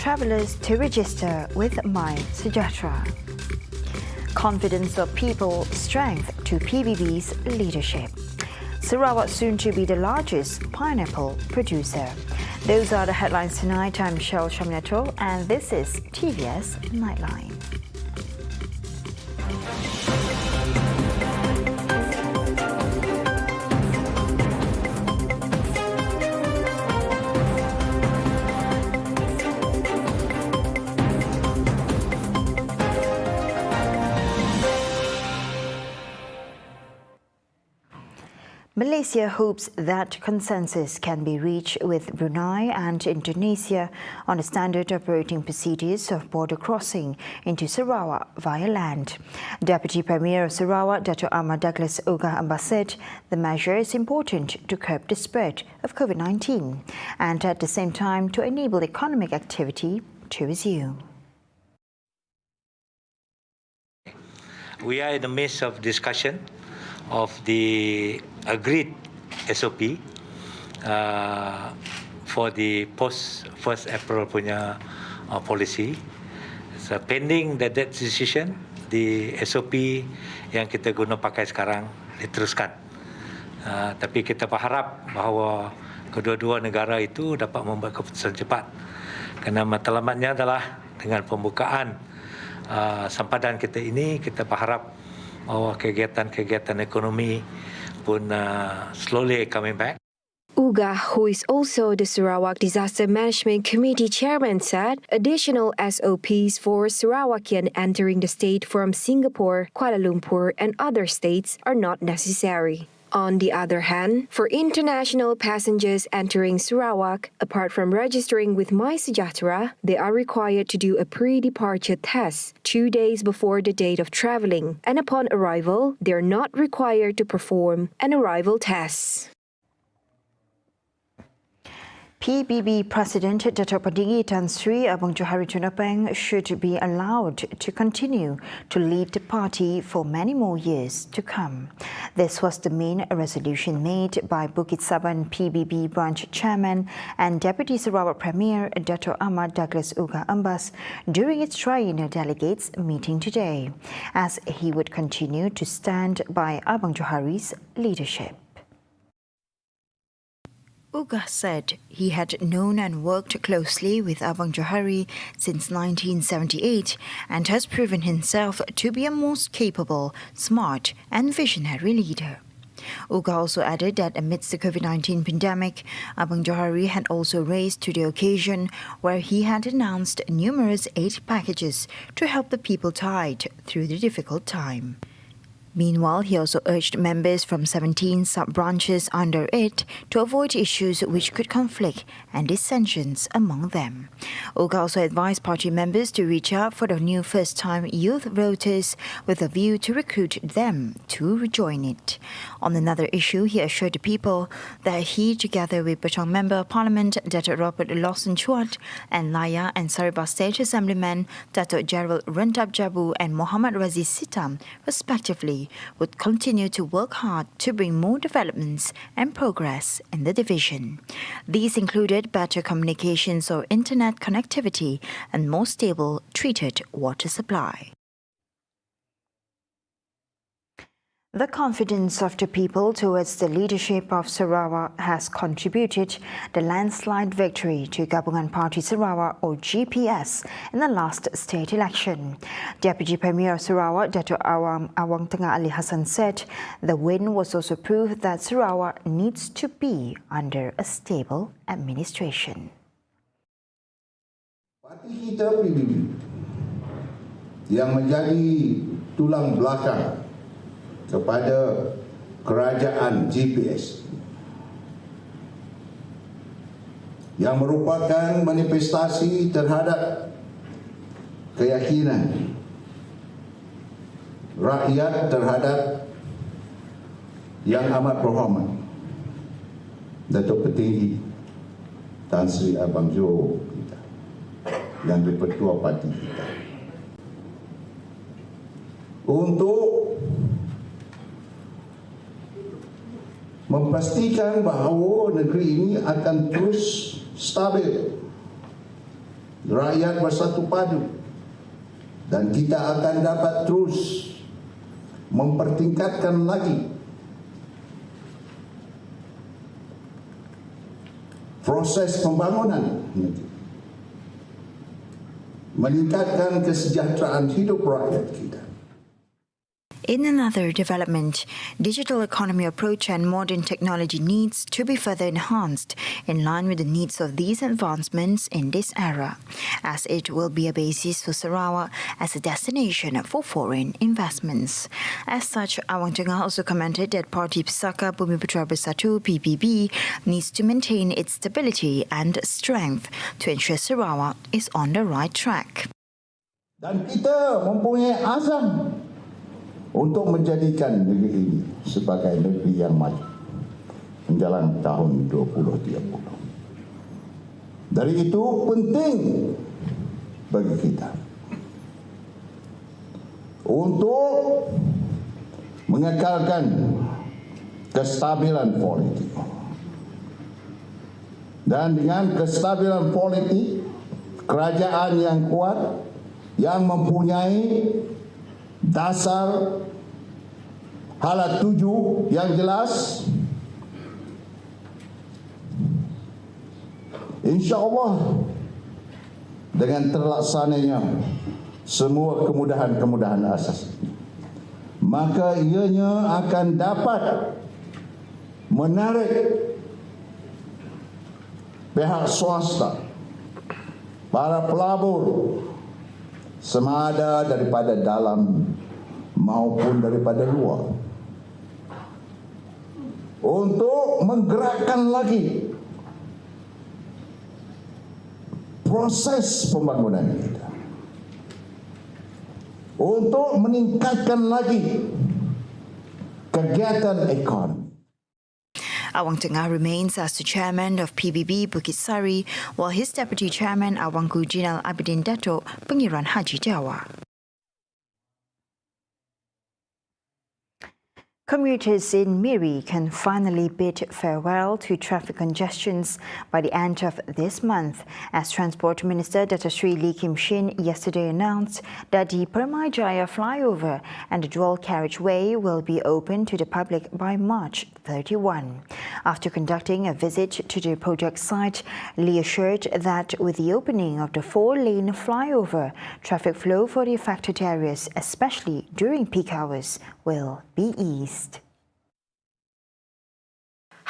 travellers to register with MYSEJAHTERA. Confidence of people, strength to PBB's leadership. Sarawak soon to be the largest pineapple producer. Those are the headlines tonight. I'm Shel Shamyato and this is TVS Nightline. Malaysia hopes that consensus can be reached with Brunei and Indonesia on the standard operating procedures of border crossing into Sarawak via land. Deputy Premier of Sarawak, Dr. Ahmad Douglas Oga Ambas said the measure is important to curb the spread of COVID-19 and at the same time to enable economic activity to resume. We are in the midst of discussion of the agreed SOP for the post 1st April punya policy. So pending that decision, the SOP yang kita guna pakai sekarang diteruskan. Tapi kita berharap bahawa kedua-dua negara itu dapat membuat keputusan cepat. Kerana matlamatnya adalah dengan pembukaan sempadan kita ini, kita berharap bahawa kegiatan-kegiatan ekonomi pun slowly coming back. Uga, who is also the Sarawak Disaster Management Committee Chairman, said additional SOPs for Sarawakian entering the state from Singapore, Kuala Lumpur and other states are not necessary. On the other hand, for international passengers entering Sarawak, apart from registering with MYSEJAHTERA, they are required to do a pre-departure test 2 days before the date of travelling, and upon arrival, they are not required to perform an arrival test. PBB President Dato' Padigi Tan Sri Abang Johari Tunapeng should be allowed to continue to lead the party for many more years to come. This was the main resolution made by Bukit Saban PBB Branch Chairman and Deputy Sarawak Premier Dato' Ahmad Douglas Oga Ambas during its triennial delegates meeting today, as he would continue to stand by Abang Johari's leadership. Uga said he had known and worked closely with Abang Johari since 1978 and has proven himself to be a most capable, smart and visionary leader. Uga also added that amidst the COVID-19 pandemic, Abang Johari had also raised to the occasion where he had announced numerous aid packages to help the people tied through the difficult time. Meanwhile, he also urged members from 17 sub-branches under it to avoid issues which could conflict and dissensions among them. Uga also advised party members to reach out for the new first-time youth voters with a view to recruit them to rejoin it. On another issue, he assured the people that he, together with Patong Member of Parliament Dato' Robert Lawson Chuat and Laya and Saribas State Assemblyman Dato' Gerald Rentap Jabu and Muhammad Raziz Sitam, respectively, would continue to work hard to bring more developments and progress in the division. These included better communications or internet connectivity and more stable treated water supply. The confidence of the people towards the leadership of Sarawak has contributed the landslide victory to Gabungan Party Sarawak or GPS in the last state election. Deputy Premier of Sarawak, Dato' Awang Tengah Ali Hassan said the win was also proof that Sarawak needs to be under a stable administration. Parti kita PBB yang menjadi tulang belakang kepada kerajaan GPS yang merupakan manifestasi terhadap keyakinan rakyat terhadap yang amat berhormat Datuk Petinggi Tan Sri Abang Jo kita yang Ketua Parti kita untuk memastikan bahawa negeri ini akan terus stabil rakyat bersatu padu, dan kita akan dapat terus mempertingkatkan lagi proses pembangunan negeri, meningkatkan kesejahteraan hidup rakyat kita. In another development, digital economy approach and modern technology needs to be further enhanced in line with the needs of these advancements in this era, as it will be a basis for Sarawak as a destination for foreign investments. As such, Awang Tengah also commented that Parti Pusaka Bumiputera Bersatu (PBB) needs to maintain its stability and strength to ensure Sarawak is on the right track. Dan kita mempunyai azam untuk menjadikan negeri ini sebagai negeri yang maju menjelang tahun 2030. Dari itu penting bagi kita untuk mengekalkan kestabilan politik. Dan dengan kestabilan politik, kerajaan yang kuat yang mempunyai dasar halat tuju yang jelas, insya-Allah dengan terlaksananya semua kemudahan-kemudahan asas, maka ianya akan dapat menarik pihak swasta, para pelabur, sama ada daripada dalam maupun daripada luar, untuk menggerakkan lagi proses pembangunan kita, untuk meningkatkan lagi kegiatan ekonomi. Awang Tengah remains as the chairman of PBB Bukit Sari, while his deputy chairman Awangku Jinal Abidin Dato Pengiran Haji Jawa. Commuters in Miri can finally bid farewell to traffic congestions by the end of this month, as Transport Minister Dr. Sri Lee Kim Shin yesterday announced that the MYSEJAHTERA flyover and the dual carriageway will be open to the public by March 31. After conducting a visit to the project site, Lee assured that with the opening of the 4-lane flyover, traffic flow for the affected areas, especially during peak hours, will be eased.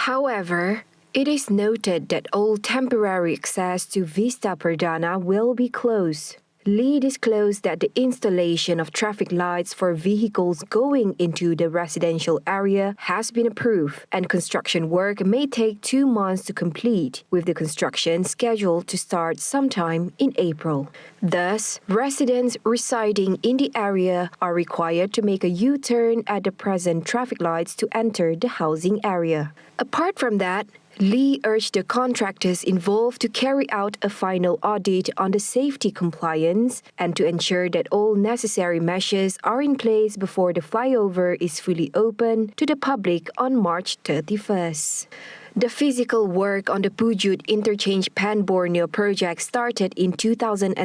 However, it is noted that all temporary access to Vista Perdana will be closed. Lee disclosed that the installation of traffic lights for vehicles going into the residential area has been approved, and construction work may take 2 months to complete, with the construction scheduled to start sometime in April. Thus, residents residing in the area are required to make a U-turn at the present traffic lights to enter the housing area. Apart from that, Lee urged the contractors involved to carry out a final audit on the safety compliance and to ensure that all necessary measures are in place before the flyover is fully open to the public on March 31st. The physical work on the Pujut Interchange Pan-Borneo project started in 2017,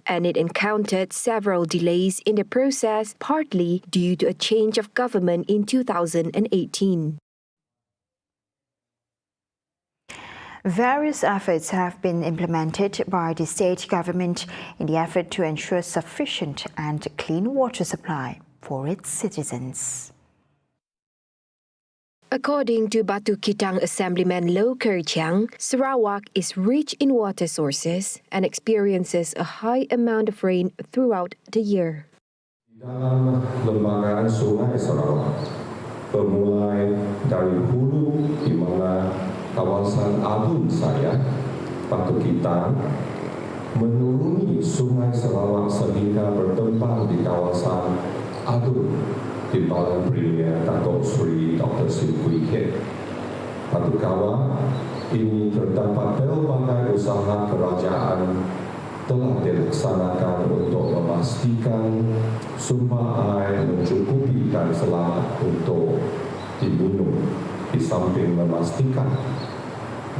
and it encountered several delays in the process, partly due to a change of government in 2018. Various efforts have been implemented by the state government in the effort to ensure sufficient and clean water supply for its citizens. According to Batu Kitang Assemblyman Low Kerchang, Sarawak is rich in water sources and experiences a high amount of rain throughout the year. Dalam lembagaan Sungai Sarawak, bermulai dari hulu di mana kawasan Adun saya, Batu Kitang, menuruni Sungai Sarawak sehingga bertempang di kawasan Adun di Balan Premier Datuk Seri Dr. Silkui Hek. Batu Kawah ini terdapat pelbagai usaha kerajaan telah dilaksanakan untuk memastikan sumber air mencukupi dan selamat untuk diminum, di samping memastikan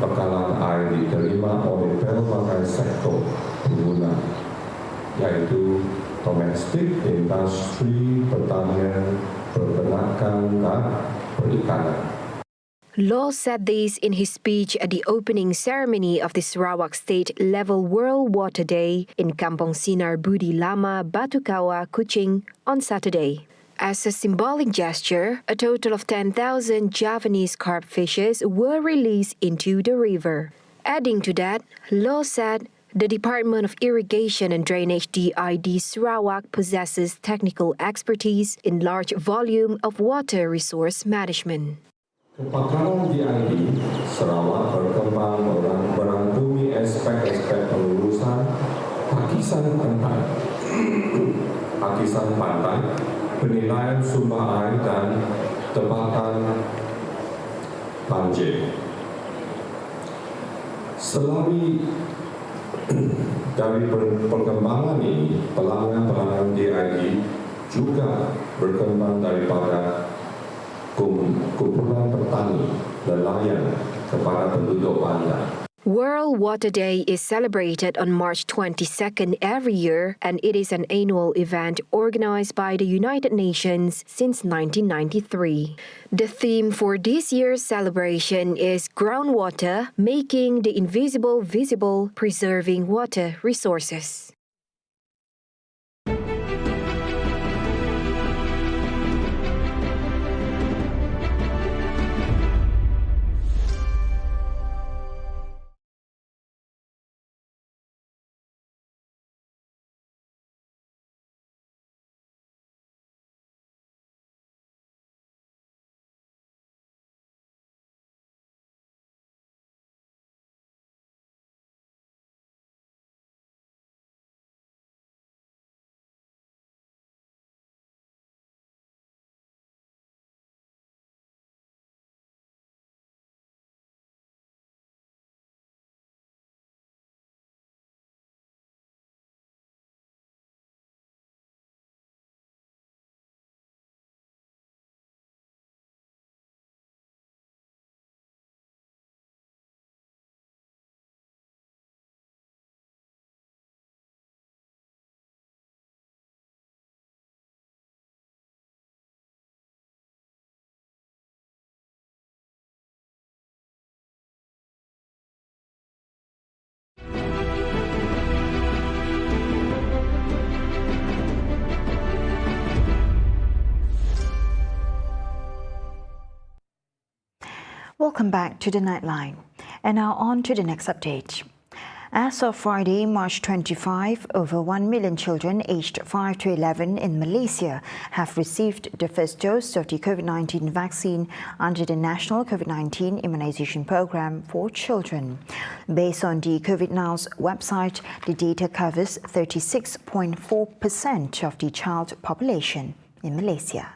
bekalan air diterima oleh berbagai sektor pengguna, yaitu domestik, industri, pertanian, peternakan, dan perikanan. Law said this in his speech at the opening ceremony of the Sarawak State Level World Water Day in Kampong Sinar Budi Lama, Batukawa, Kuching on Saturday. As a symbolic gesture, a total of 10,000 Javanese carp fishes were released into the river. Adding to that, Law said the Department of Irrigation and Drainage DID Sarawak possesses technical expertise in large volume of water resource management. Kepakaran DID Sarawak berkembang merangkumi aspek-aspek pengurusan hakisan pantai, penilaian sumber air dan tebakan banjir. Selari dari perkembangan ini, pelanggan DID juga berkembang daripada kumpulan petani nelayan kepada penduduk bandar. World Water Day is celebrated on March 22nd every year, and it is an annual event organized by the United Nations since 1993. The theme for this year's celebration is Groundwater, Making the Invisible Visible, Preserving Water Resources. Welcome back to the Nightline. And now on to the next update. As of Friday, March 25, over 1 million children aged 5 to 11 in Malaysia have received the first dose of the COVID-19 vaccine under the National COVID-19 Immunization Program for Children. Based on the COVID Now's website, the data covers 36.4% of the child population in Malaysia.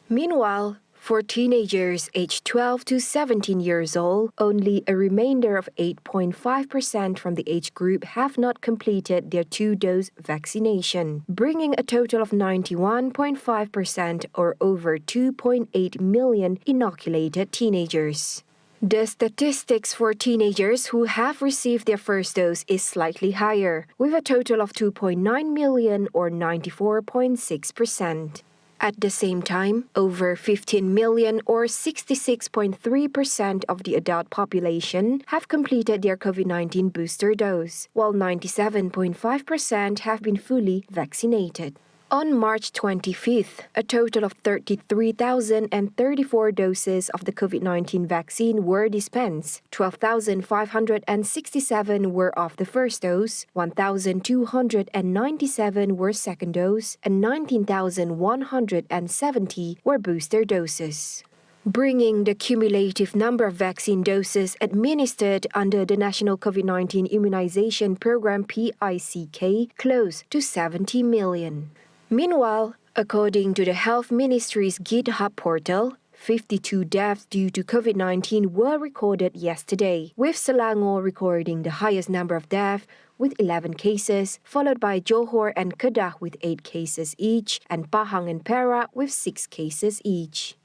Meanwhile, for teenagers aged 12 to 17 years old, only a remainder of 8.5% from the age group have not completed their two-dose vaccination, bringing a total of 91.5% or over 2.8 million inoculated teenagers. The statistics for teenagers who have received their first dose is slightly higher, with a total of 2.9 million or 94.6%. At the same time, over 15 million or 66.3% of the adult population have completed their COVID-19 booster dose, while 97.5% have been fully vaccinated. On March 25th, a total of 33,034 doses of the COVID-19 vaccine were dispensed. 12,567 were of the first dose, 1,297 were second dose, and 19,170 were booster doses, bringing the cumulative number of vaccine doses administered under the National COVID-19 Immunization Program PICK close to 70 million. Meanwhile, according to the Health Ministry's GitHub portal, 52 deaths due to COVID-19 were recorded yesterday, with Selangor recording the highest number of deaths with 11 cases, followed by Johor and Kedah with 8 cases each, and Pahang and Perak with 6 cases each.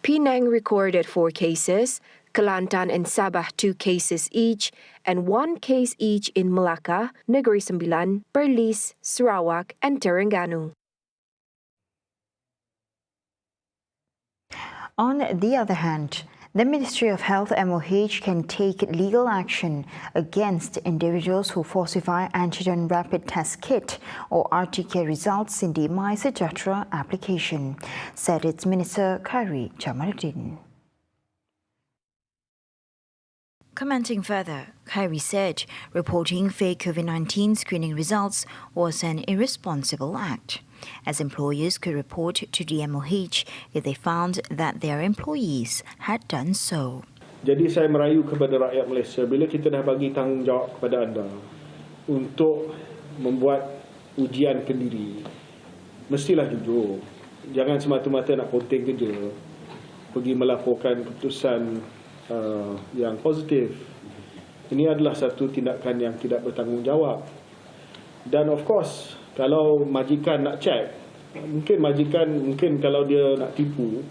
Penang recorded 4 cases, Kelantan and Sabah 2 cases each, and 1 case each in Melaka, Negeri Sembilan, Perlis, Sarawak, and Terengganu. On the other hand, the Ministry of Health MOH can take legal action against individuals who falsify antigen rapid test kit or RTK results in the MYSEJAHTERA application, said its Minister Khairi Jamaluddin. Commenting further, Khairi said reporting fake COVID-19 screening results was an irresponsible act, as employers could report to the MOH if they found that their employees had done so. Jadi saya merayu kepada rakyat Malaysia, bila kita dah bagi tanggungjawab kepada anda untuk membuat ujian kendiri, mestilah jujur. Jangan semata-mata nak ponteng kerja, pergi melaporkan keputusan yang positif. Ini adalah satu tindakan yang tidak bertanggungjawab. Dan of course, kalau majikan nak cek, mungkin kalau dia nak tipu,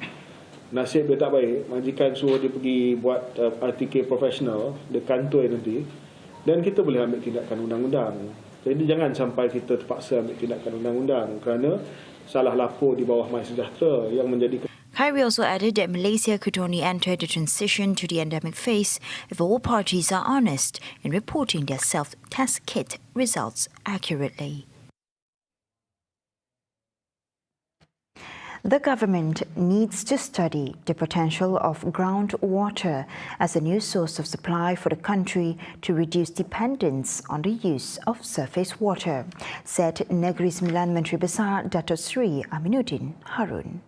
nasib dia tak baik, majikan suruh dia pergi buat RTK profesional, dia kantoi nanti, dan kita boleh ambil tindakan undang-undang. Jadi jangan sampai kita terpaksa ambil tindakan undang-undang kerana salah lapor di bawah MYSEJAHTERA yang menjadi. Khairi also added that Malaysia could only enter the transition to the endemic phase if all parties are honest in reporting their self-test kit results accurately. The government needs to study the potential of groundwater as a new source of supply for the country to reduce dependence on the use of surface water, said Negeri Sembilan Menteri Besar Dato' Sri Aminuddin Harun.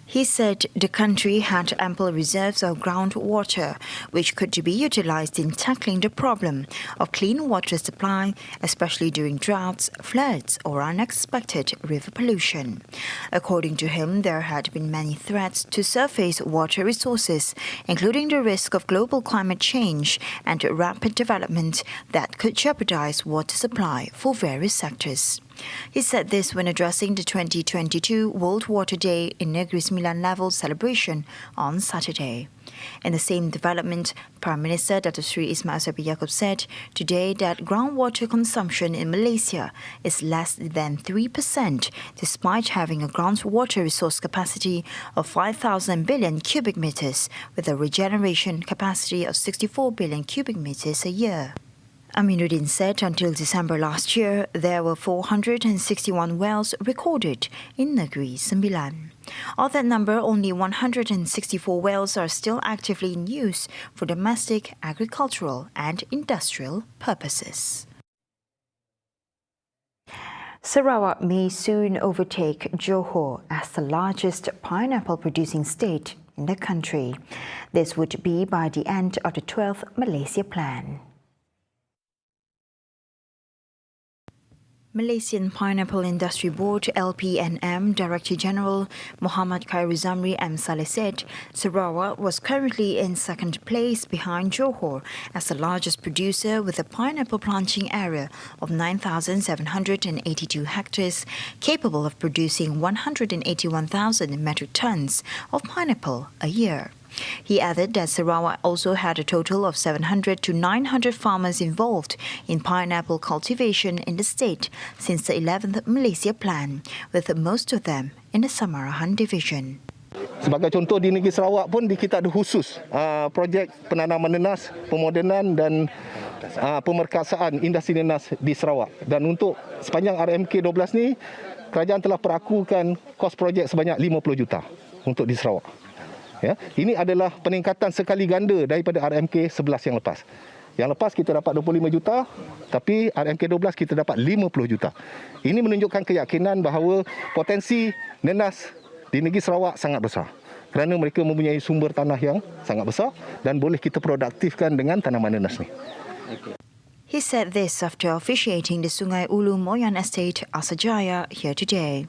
He said the country had ample reserves of groundwater, which could be utilized in tackling the problem of clean water supply, especially during droughts, floods, or unexpected river pollution. According to him, there had been many threats to surface water resources, including the risk of global climate change and rapid development that could jeopardize water supply for various sectors. He said this when addressing the 2022 World Water Day in Negeri Sembilan level celebration on Saturday. In the same development, Prime Minister Dato' Sri Ismail Sabri Yaakob said today that groundwater consumption in Malaysia is less than 3%, despite having a groundwater resource capacity of 5,000 billion cubic meters with a regeneration capacity of 64 billion cubic meters a year. Aminuddin said until December last year, there were 461 wells recorded in Negeri Sembilan. Of that number, only 164 wells are still actively in use for domestic, agricultural and industrial purposes. Sarawak may soon overtake Johor as the largest pineapple-producing state in the country. This would be by the end of the 12th Malaysia Plan. Malaysian Pineapple Industry Board LPNM Director General Muhammad Khairu Zamri M. Saleh said Sarawak was currently in second place behind Johor as the largest producer with a pineapple planting area of 9,782 hectares, capable of producing 181,000 metric tons of pineapple a year. He added that Sarawak also had a total of 700 to 900 farmers involved in pineapple cultivation in the state since the 11th Malaysia Plan, with most of them in the Samarahan Division. Sebagai contoh, di negeri Sarawak pun kita ada khusus projek penanaman nenas, pemodenan dan pemerkasaan industri nenas di Sarawak. Dan untuk sepanjang RMK 12 ni, kerajaan telah perakukan kos projek sebanyak 50 juta untuk di Sarawak. Ya, ini adalah peningkatan sekali ganda daripada RMK 11 yang lepas. Yang lepas kita dapat 25 juta, tapi RMK 12 kita dapat 50 juta. Ini menunjukkan keyakinan bahawa potensi nenas di negeri Sarawak sangat besar. Kerana mereka mempunyai sumber tanah yang sangat besar dan boleh kita produktifkan dengan tanaman nenas ni. He said this after officiating the Sungai Ulu Moyan Estate, MYSEJAHTERA, here today.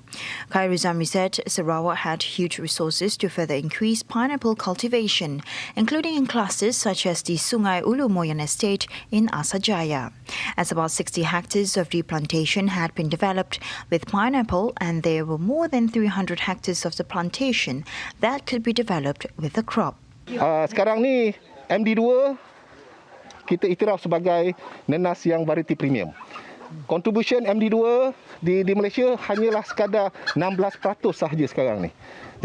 Khairu Zamri said Sarawak had huge resources to further increase pineapple cultivation, including in clusters such as the Sungai Ulu Moyan Estate in MYSEJAHTERA, as about 60 hectares of the plantation had been developed with pineapple and there were more than 300 hectares of the plantation that could be developed with the crop. Sekarang ni MD2 kita iktiraf sebagai nenas yang variety premium. Contribution MD2 di Malaysia hanyalah sekadar 16% sahaja sekarang ni.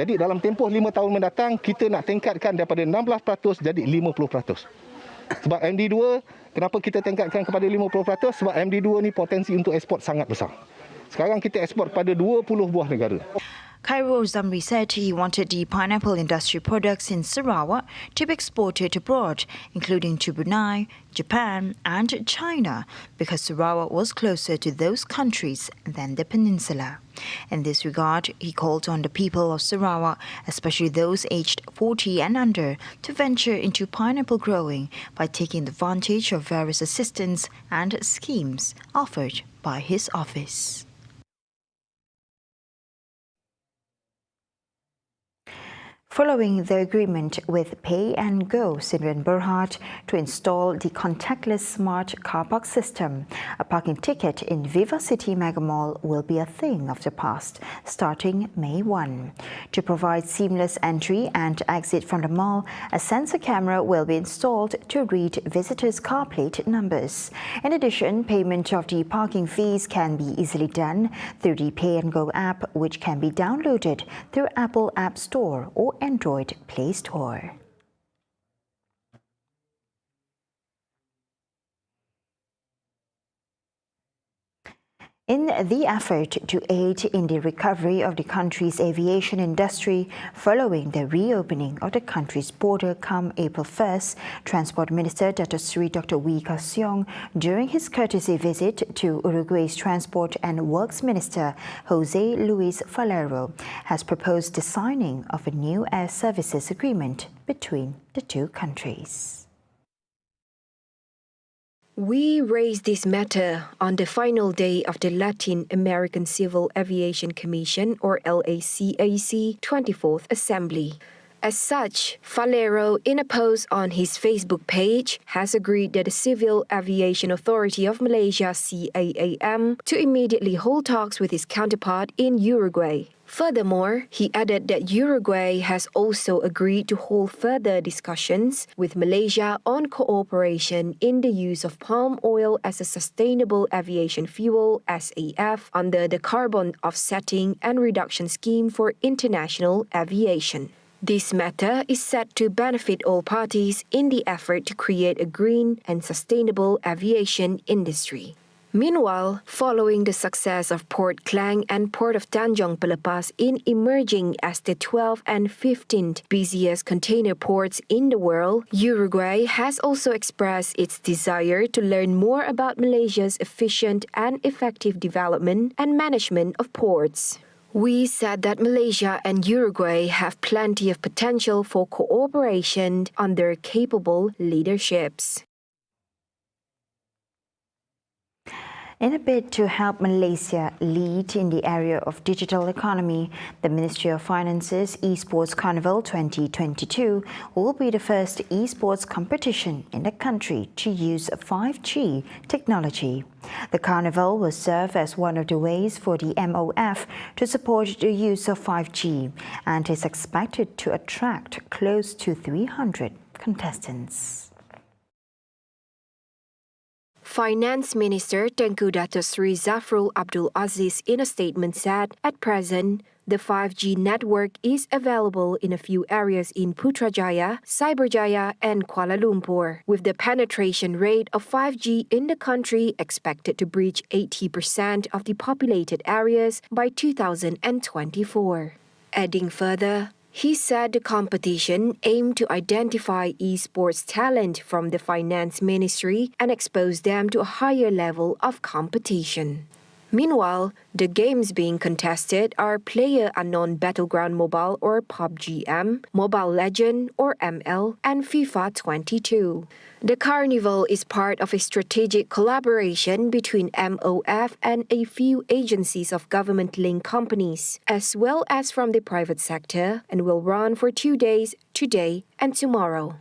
Jadi dalam tempoh 5 tahun mendatang kita nak tingkatkan daripada 16% jadi 50%. Sebab MD2, kenapa kita tingkatkan kepada 50%? Sebab MD2 ni potensi untuk ekspor sangat besar. Sekarang kita ekspor pada 20 buah negara. Khairu Zamri said he wanted the pineapple industry products in Sarawak to be exported abroad, including to Brunei, Japan and China, because Sarawak was closer to those countries than the peninsula. In this regard, he called on the people of Sarawak, especially those aged 40 and under, to venture into pineapple growing by taking advantage of various assistance and schemes offered by his office. Following the agreement with Pay and Go Sdn Bhd to install the contactless smart car park system, a parking ticket in Viva City Mega Mall will be a thing of the past starting May 1. To provide seamless entry and exit from the mall, a sensor camera will be installed to read visitors' car plate numbers. In addition, payment of the parking fees can be easily done through the Pay and Go app, which can be downloaded through Apple App Store or Android Play Store. In the effort to aid in the recovery of the country's aviation industry following the reopening of the country's border come April 1st, Transport Minister Dato Sri Dr. Wee Ka Siong, during his courtesy visit to Uruguay's Transport and Works Minister Jose Luis Falero, has proposed the signing of a new air services agreement between the two countries. We raised this matter on the final day of the Latin American Civil Aviation Commission, or LACAC, 24th Assembly. As such, Falero, in a post on his Facebook page, has agreed that the Civil Aviation Authority of Malaysia, CAAM, to immediately hold talks with his counterpart in Uruguay. Furthermore, he added that Uruguay has also agreed to hold further discussions with Malaysia on cooperation in the use of palm oil as a sustainable aviation fuel, SAF, under the Carbon Offsetting and Reduction Scheme for International Aviation. This matter is set to benefit all parties in the effort to create a green and sustainable aviation industry. Meanwhile, following the success of Port Klang and Port of Tanjung Pelepas in emerging as the 12th and 15th busiest container ports in the world, Uruguay has also expressed its desire to learn more about Malaysia's efficient and effective development and management of ports. We said that Malaysia and Uruguay have plenty of potential for cooperation under capable leaderships. In a bid to help Malaysia lead in the area of digital economy, the Ministry of Finance's Esports Carnival 2022 will be the first esports competition in the country to use 5G technology. The carnival will serve as one of the ways for the MOF to support the use of 5G and is expected to attract close to 300 contestants. Finance Minister Tengku Dato Sri Zafrul Abdul Aziz in a statement said, at present, the 5G network is available in a few areas in Putrajaya, Cyberjaya and Kuala Lumpur, with the penetration rate of 5G in the country expected to breach 80% of the populated areas by 2024. Adding further, he said the competition aimed to identify esports talent from the Finance Ministry and expose them to a higher level of competition. Meanwhile, the games being contested are PlayerUnknown Battleground Mobile or PUBG-M, Mobile Legend or ML, and FIFA 22. The carnival is part of a strategic collaboration between MOF and a few agencies of government-linked companies, as well as from the private sector, and will run for 2 days, today and tomorrow.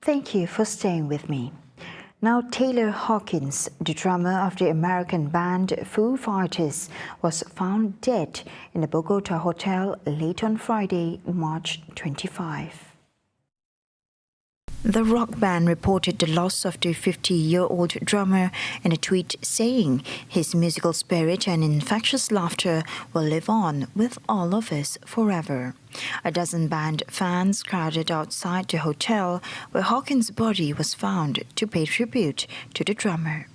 Thank you for staying with me. Now, Taylor Hawkins, the drummer of the American band Foo Fighters, was found dead in a Bogota hotel late on Friday, March 25. The rock band reported the loss of the 50-year-old drummer in a tweet saying his musical spirit and infectious laughter will live on with all of us forever. A dozen band fans crowded outside the hotel where Hawkins' body was found to pay tribute to the drummer.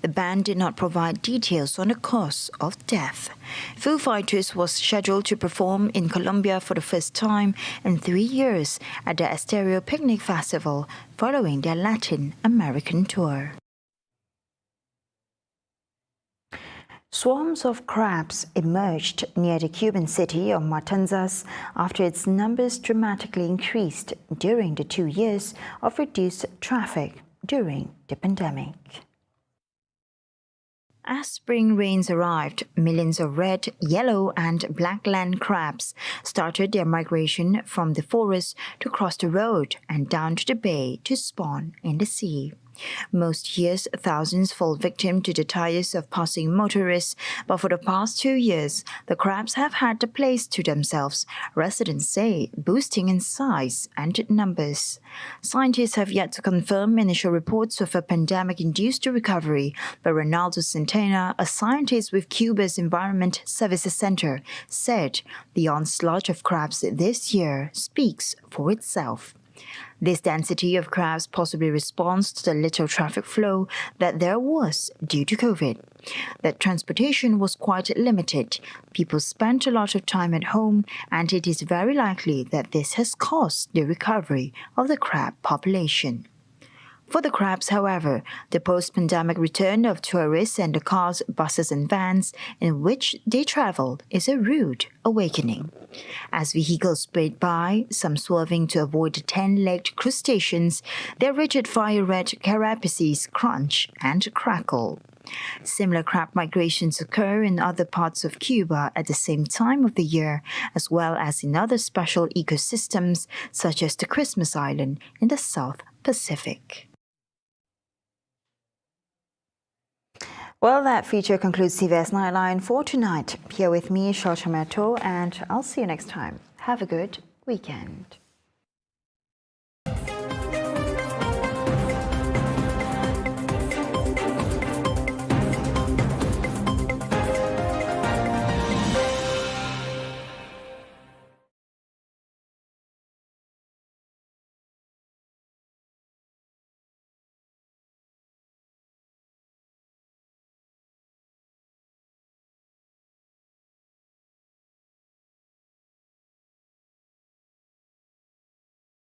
The band did not provide details on the cause of death. Foo Fighters was scheduled to perform in Colombia for the first time in 3 years at the Estéreo Picnic Festival following their Latin American tour. Swarms of crabs emerged near the Cuban city of Matanzas after its numbers dramatically increased during the 2 years of reduced traffic during the pandemic. As spring rains arrived, millions of red, yellow and black land crabs started their migration from the forest to cross the road and down to the bay to spawn in the sea. Most years, thousands fall victim to the tires of passing motorists, but for the past 2 years, the crabs have had the place to themselves, residents say, boosting in size and numbers. Scientists have yet to confirm initial reports of a pandemic-induced recovery, but Ronaldo Centena, a scientist with Cuba's Environment Services Center, said the onslaught of crabs this year speaks for itself. This density of crabs possibly responds to the little traffic flow that there was due to COVID. That transportation was quite limited. People spent a lot of time at home, and it is very likely that this has caused the recovery of the crab population. For the crabs, however, the post-pandemic return of tourists and the cars, buses and vans in which they traveled is a rude awakening. As vehicles sped by, some swerving to avoid the 10-legged crustaceans, their rigid fire-red carapaces crunch and crackle. Similar crab migrations occur in other parts of Cuba at the same time of the year, as well as in other special ecosystems such as the Christmas Island in the South Pacific. Well, that feature concludes TVS Nightline for tonight. Here with me, Shosha Meto, and I'll see you next time. Have a good weekend.